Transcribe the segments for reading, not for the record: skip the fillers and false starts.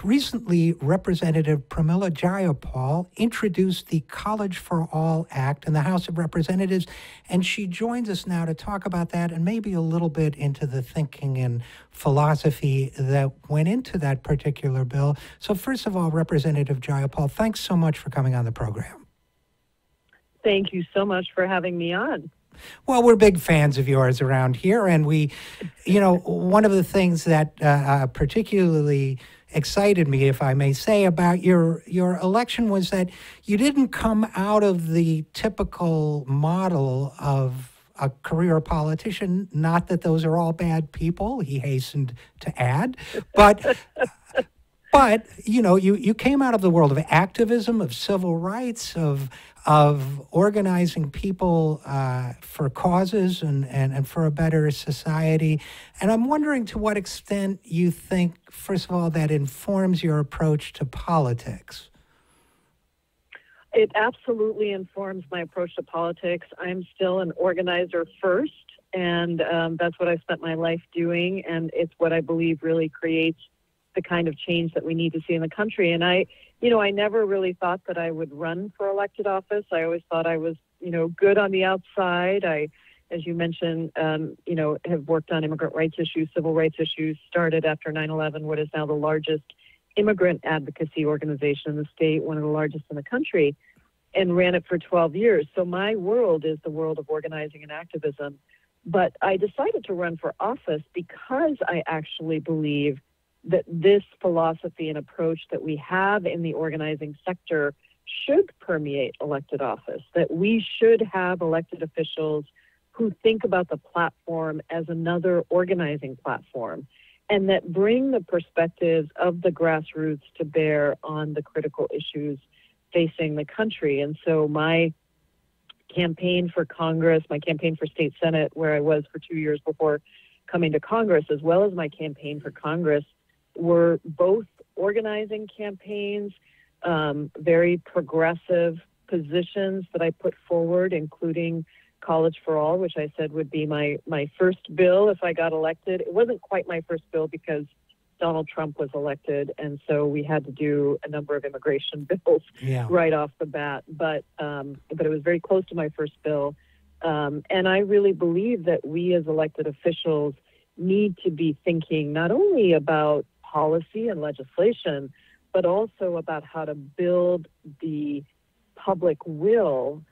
recently, Representative Pramila Jayapal introduced the College for All Act in the House of Representatives, and she joins us now to talk about that and maybe a little bit into the thinking and philosophy that went into that particular bill. So first of all, Representative Jayapal, thanks so much for coming on the program. Thank you so much for having me on. Well, we're big fans of yours around here, and one of the things that particularly excited me, if I may say, about your election was that you didn't come out of the typical model of a career politician. Not that those are all bad people, he hastened to add, but you came out of the world of activism, of civil rights, of organizing people for causes and for a better society. And I'm wondering to what extent you think, first of all, that informs your approach to politics. It absolutely informs my approach to politics. I'm still an organizer first, and that's what I've spent my life doing, and it's what I believe really creates the kind of change that we need to see in the country. And I never really thought that I would run for elected office. I always thought I was, good on the outside. I, as you mentioned, have worked on immigrant rights issues, civil rights issues, started after 9/11, what is now the largest immigrant advocacy organization in the state, one of the largest in the country, and ran it for 12 years. So my world is the world of organizing and activism. But I decided to run for office because I actually believe that this philosophy and approach that we have in the organizing sector should permeate elected office, that we should have elected officials who think about the platform as another organizing platform, and that bring the perspectives of the grassroots to bear on the critical issues facing the country. And so my campaign for Congress, my campaign for state Senate, where I was for 2 years before coming to Congress, as well as my campaign for Congress, were both organizing campaigns, very progressive positions that I put forward, including College for All, which I said would be my first bill if I got elected. It wasn't quite my first bill because Donald Trump was elected, and so we had to do a number of immigration bills right off the bat. But it was very close to my first bill. And I really believe that we as elected officials need to be thinking not only about policy and legislation, but also about how to build the public will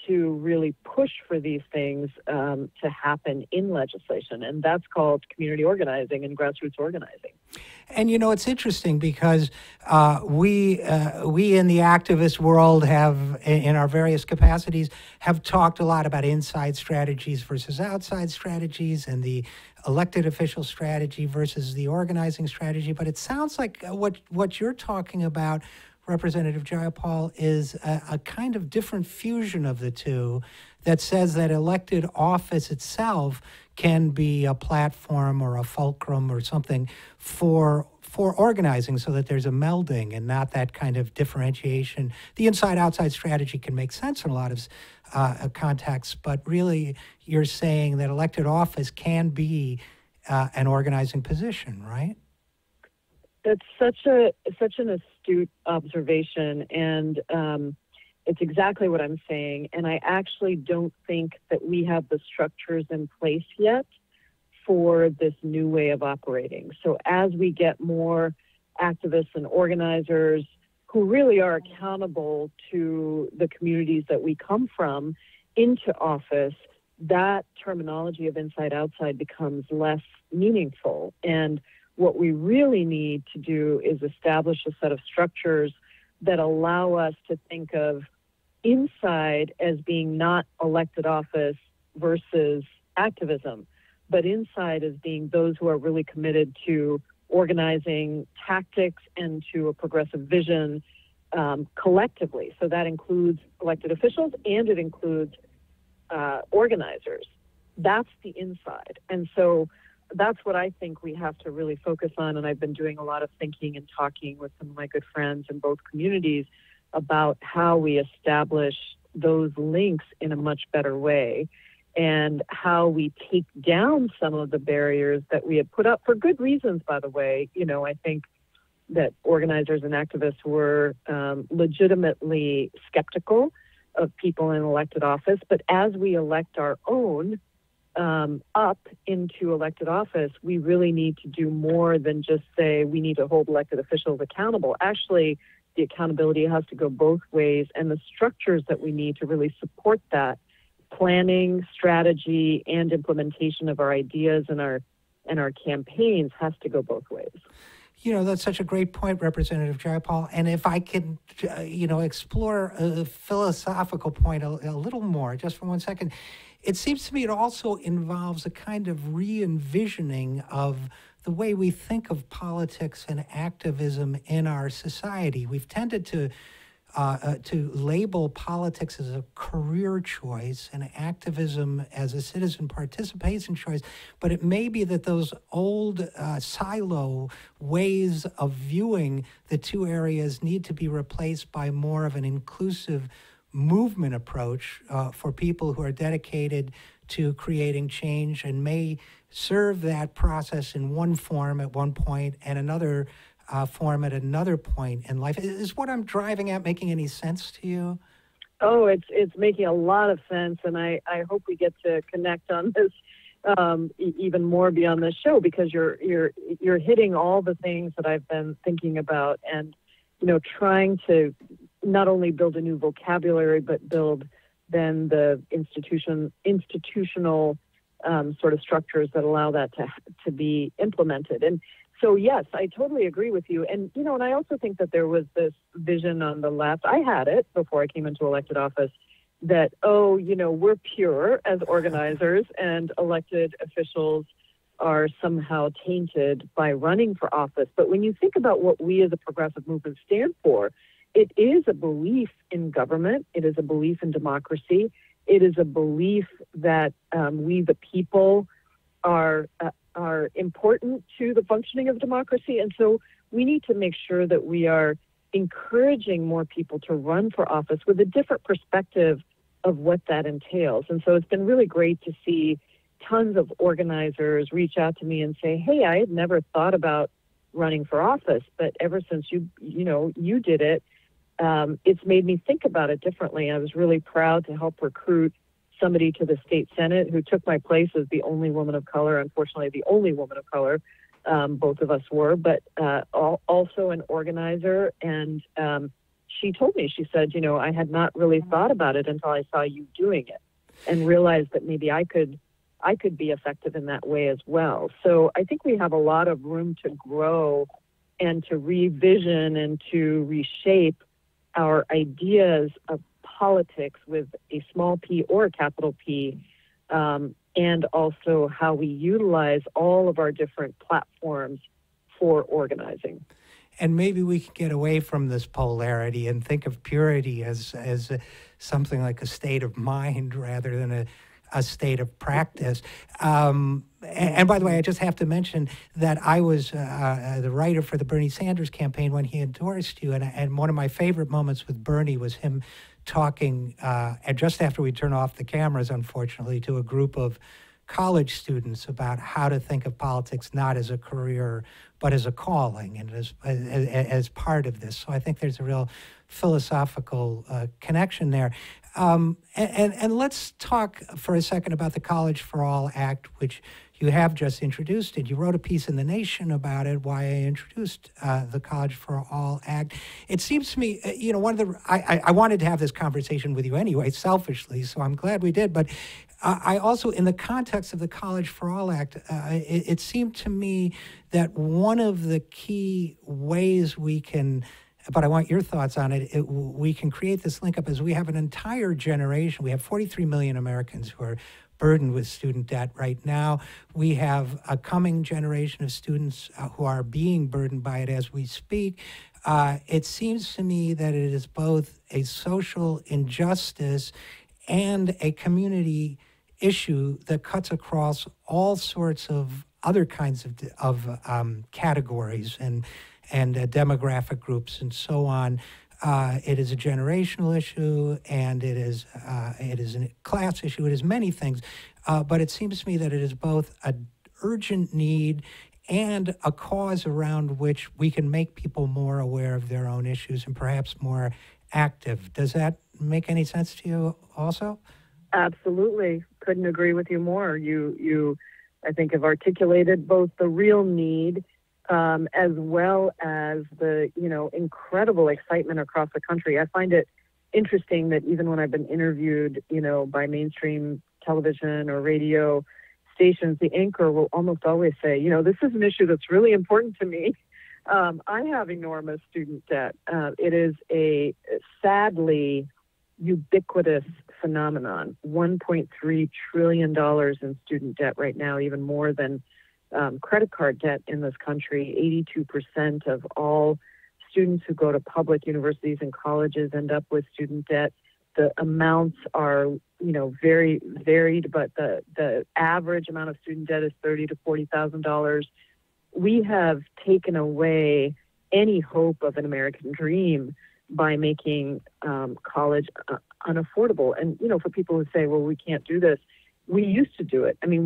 to really push for these things to happen in legislation. And that's called community organizing and grassroots organizing. And, it's interesting because we in the activist world have, in our various capacities, have talked a lot about inside strategies versus outside strategies and the elected official strategy versus the organizing strategy. But it sounds like what you're talking about, Representative Jayapal, is a kind of different fusion of the two that says that elected office itself can be a platform or a fulcrum or something for organizing, so that there's a melding and not that kind of differentiation. The inside-outside strategy can make sense in a lot of contexts, but really you're saying that elected office can be an organizing position, right? That's such an astute observation, and it's exactly what I'm saying. And I actually don't think that we have the structures in place yet for this new way of operating. So as we get more activists and organizers who really are accountable to the communities that we come from into office, that terminology of inside-outside becomes less meaningful. And what we really need to do is establish a set of structures that allow us to think of inside as being not elected office versus activism, but inside as being those who are really committed to organizing tactics and to a progressive vision collectively. So that includes elected officials and it includes organizers. That's the inside. And so that's what I think we have to really focus on. And I've been doing a lot of thinking and talking with some of my good friends in both communities about how we establish those links in a much better way and how we take down some of the barriers that we had put up for good reasons, by the way. You know, I think that organizers and activists were legitimately skeptical of people in elected office. But as we elect our own up into elected office, we really need to do more than just say we need to hold elected officials accountable. Actually, the accountability has to go both ways, and the structures that we need to really support that planning, strategy, and implementation of our ideas and our campaigns has to go both ways. You know, that's such a great point, Representative Jayapal. And if I could, explore a philosophical point a little more, just for 1 second, it seems to me it also involves a kind of re-envisioning of the way we think of politics and activism in our society. We've tended to label politics as a career choice and activism as a citizen participation choice, but it may be that those old silo ways of viewing the two areas need to be replaced by more of an inclusive movement approach for people who are dedicated to creating change and may serve that process in one form at one point and another form at another point in life. Is what I'm driving at making any sense to you? Oh, it's making a lot of sense, and I hope we get to connect on this even more beyond this show, because you're hitting all the things that I've been thinking about, and trying to not only build a new vocabulary but build then the institutional sort of structures that allow that to be implemented. And so, yes, I totally agree with you. And, and I also think that there was this vision on the left. I had it before I came into elected office that, we're pure as organizers and elected officials are somehow tainted by running for office. But when you think about what we as a progressive movement stand for, it is a belief in government. It is a belief in democracy. It is a belief that we, the people, are important to the functioning of democracy. And so we need to make sure that we are encouraging more people to run for office with a different perspective of what that entails. And so it's been really great to see tons of organizers reach out to me and say, hey, I had never thought about running for office, but ever since you did it, it's made me think about it differently. I was really proud to help recruit somebody to the state Senate who took my place as the only woman of color, unfortunately the only woman of color, both of us were, but also an organizer. And she told me, she said, I had not really thought about it until I saw you doing it and realized that maybe I could be effective in that way as well. So I think we have a lot of room to grow and to revision and to reshape our ideas of politics with a small p or a capital P, and also how we utilize all of our different platforms for organizing. And maybe we can get away from this polarity and think of purity as something like a state of mind rather than a state of practice. And by the way, I just have to mention that I was the writer for the Bernie Sanders campaign when he endorsed you. And one of my favorite moments with Bernie was him talking, and just after we turned off the cameras, unfortunately, to a group of college students about how to think of politics not as a career, but as a calling and as part of this. So I think there's a real philosophical connection there. And let's talk for a second about the College for All Act, which you have just introduced it. You wrote a piece in The Nation about it, why I introduced the College for All Act. It seems to me, I wanted to have this conversation with you anyway, selfishly, so I'm glad we did. But I also, in the context of the College for All Act, it seemed to me that one of the key ways we can, but I want your thoughts on it, we can create this link up as we have an entire generation. We have 43 million Americans who are burdened with student debt right now. We have a coming generation of students who are being burdened by it as we speak. It seems to me that it is both a social injustice and a community issue that cuts across all sorts of other kinds of categories and demographic groups and so on. It is a generational issue, and it is a class issue. It is many things, but it seems to me that it is both an urgent need and a cause around which we can make people more aware of their own issues and perhaps more active. Does that make any sense to you also? Absolutely. Couldn't agree with you more. You, I think, have articulated both the real need as well as the, incredible excitement across the country. I find it interesting that even when I've been interviewed, by mainstream television or radio stations, the anchor will almost always say, this is an issue that's really important to me. I have enormous student debt. It is a sadly ubiquitous phenomenon. $1.3 trillion in student debt right now, even more than credit card debt in this country. 82% of all students who go to public universities and colleges end up with student debt. The amounts are, very varied, but the average amount of student debt is $30,000 to $40,000. We have taken away any hope of an American dream by making college unaffordable. And, for people who say, well, we can't do this, we used to do it. I mean,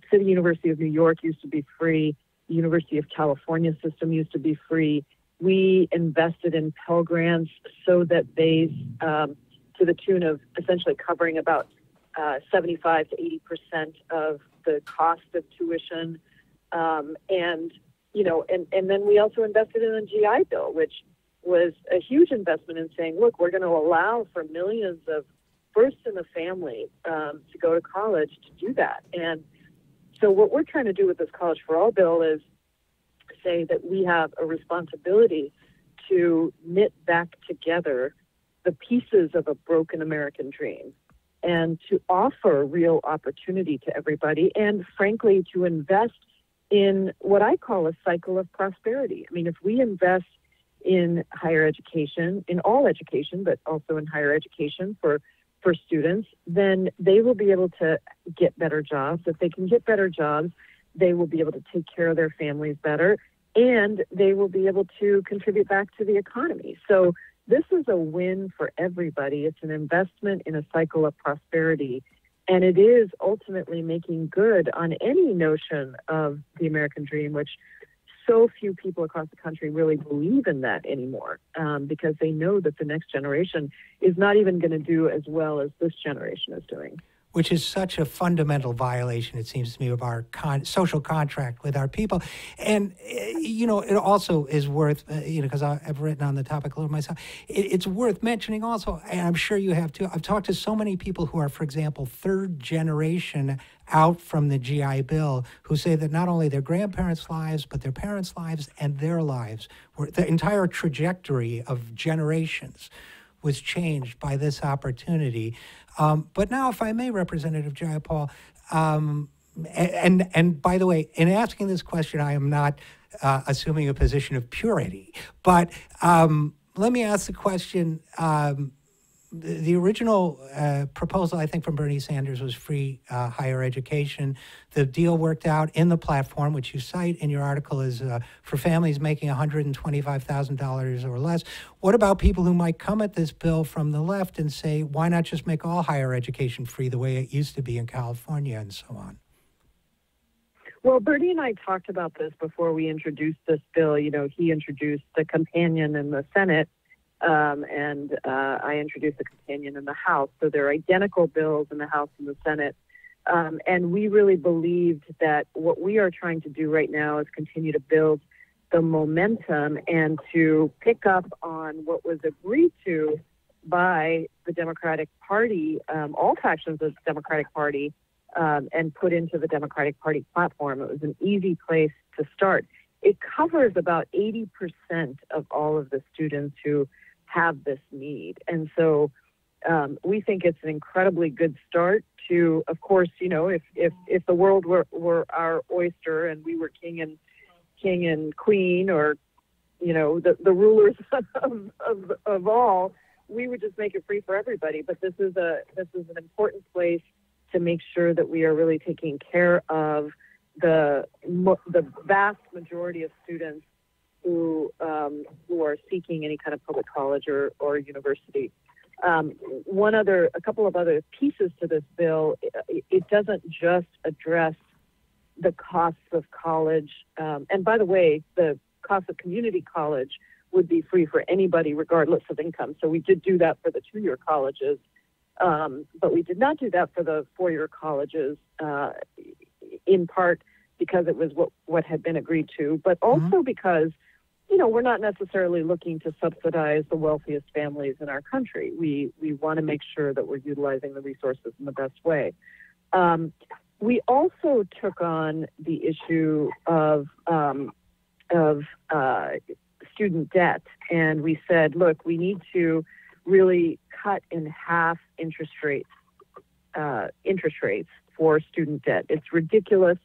City University of New York used to be free. The University of California system used to be free. We invested in Pell Grants so that they, to the tune of essentially covering about 75 to 80% of the cost of tuition. And then we also invested in a GI Bill, which was a huge investment in saying, look, we're going to allow for millions of first in the family to go to college to do that. And so what we're trying to do with this College for All bill is say that we have a responsibility to knit back together the pieces of a broken American dream and to offer real opportunity to everybody and, frankly, to invest in what I call a cycle of prosperity. I mean, if we invest in higher education, in all education, but also in higher education for students, then they will be able to get better jobs. If they can get better jobs, they will be able to take care of their families better, and they will be able to contribute back to the economy. So this is a win for everybody. It's an investment in a cycle of prosperity, and it is ultimately making good on any notion of the American dream, which so few people across the country really believe in that anymore, because they know that the next generation is not even going to do as well as this generation is doing. Which is such a fundamental violation, it seems to me, of our social contract with our people. And, it also is worth, because I've written on the topic a little myself, it's worth mentioning also, and I'm sure you have too, I've talked to so many people who are, for example, third generation out from the GI Bill, who say that not only their grandparents' lives, but their parents' lives and their lives, the entire trajectory of generations was changed by this opportunity. But now, if I may, Representative Jayapal, and by the way, in asking this question, I am not assuming a position of purity, but let me ask the question. The original proposal, I think, from Bernie Sanders was free higher education. The deal worked out in the platform, which you cite in your article, is for families making $125,000 or less. What about people who might come at this bill from the left and say, why not just make all higher education free the way it used to be in California and so on? Well, Bernie and I talked about this before we introduced this bill. He introduced the companion in the Senate, and I introduced the companion in the House. So they're identical bills in the House and the Senate. And we really believed that what we are trying to do right now is continue to build the momentum and to pick up on what was agreed to by the Democratic Party, all factions of the Democratic Party, and put into the Democratic Party platform. It was an easy place to start. It covers about 80% of all of the students who have this need. And so we think it's an incredibly good start to, of course, if the world were our oyster and we were king and queen, or, the rulers of all, we would just make it free for everybody. But this is an important place to make sure that we are really taking care of the vast majority of students who are seeking any kind of public college or university. A couple of other pieces to this bill. It doesn't just address the costs of college. And by the way, the cost of community college would be free for anybody regardless of income. So we did do that for the 2-year colleges, but we did not do that for the 4-year colleges, in part because it was what had been agreed to, but also because, we're not necessarily looking to subsidize the wealthiest families in our country. We want to make sure that we're utilizing the resources in the best way. We also took on the issue of student debt, and we said, look, we need to really cut in half interest rates for student debt. It's ridiculous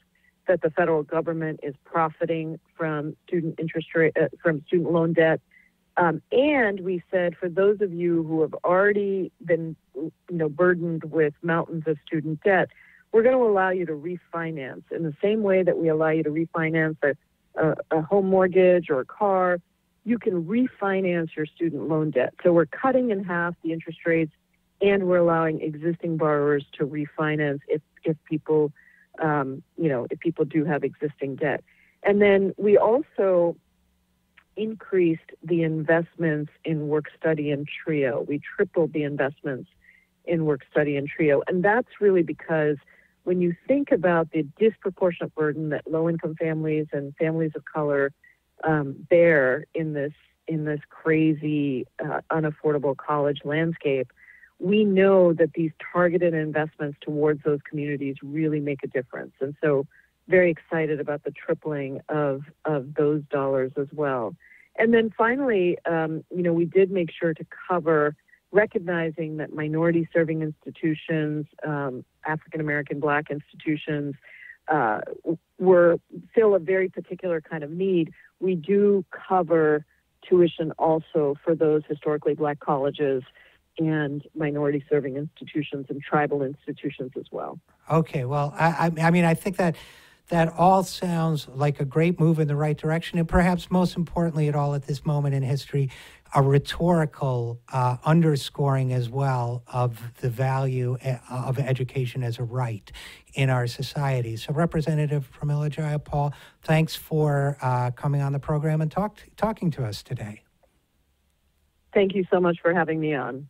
that the federal government is profiting from student loan debt. And we said, for those of you who have already been, burdened with mountains of student debt, we're going to allow you to refinance in the same way that we allow you to refinance a home mortgage or a car. You can refinance your student loan debt. So we're cutting in half the interest rates, and we're allowing existing borrowers to refinance if people, if people do have existing debt. And then we also increased the investments in work, study, and TRIO. We tripled the investments in work, study, and TRIO. And that's really because when you think about the disproportionate burden that low-income families and families of color bear in this crazy, unaffordable college landscape, we know that these targeted investments towards those communities really make a difference. And so very excited about the tripling of those dollars as well. And then finally, we did make sure to cover, recognizing that minority serving institutions, African-American, Black institutions, fill a very particular kind of need. We do cover tuition also for those historically Black colleges and minority serving institutions and tribal institutions as well. Okay, well, I mean, I think that all sounds like a great move in the right direction, and perhaps most importantly at all at this moment in history, a rhetorical underscoring as well of the value of education as a right in our society. So Representative Pramila Jayapal, thanks for coming on the program and talking to us today. Thank you so much for having me on.